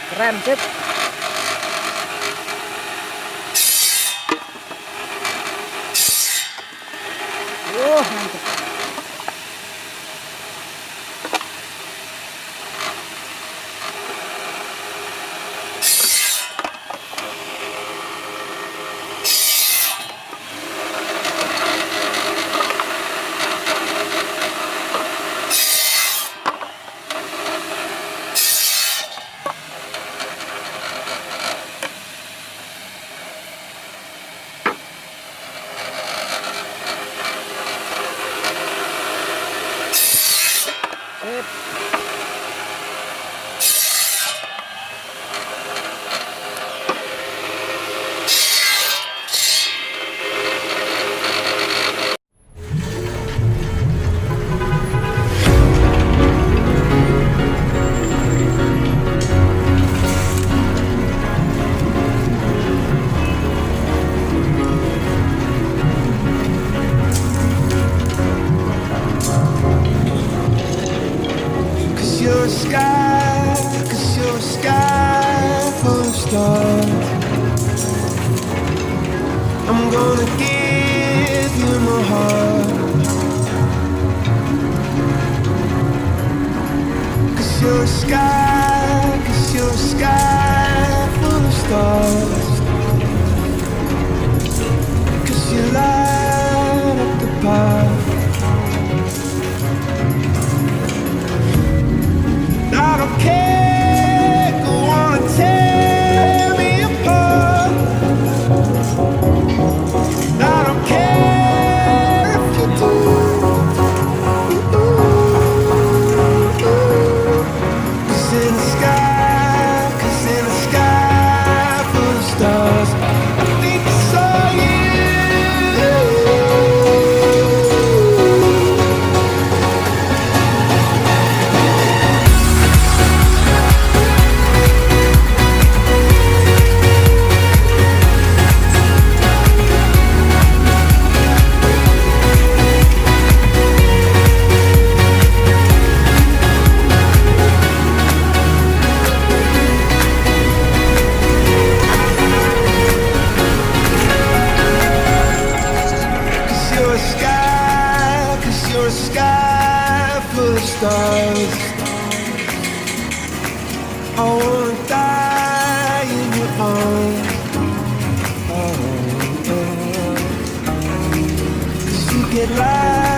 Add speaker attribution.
Speaker 1: Keren, sip. Mantap. Sip.
Speaker 2: You're a sky, 'cause you're a sky full of stars. I'm gonna give you my heart. 'Cause you're a sky, 'cause you're a sky full of stars. 'Cause you light up the path. I don't care, go on and tear me apart. I don't care if you do. 'Cause in the sky, 'cause in the sky full of stars, I think I saw you. You're a sky full of stars. I wanna die in your arms. Oh, oh. 'Cause you get light.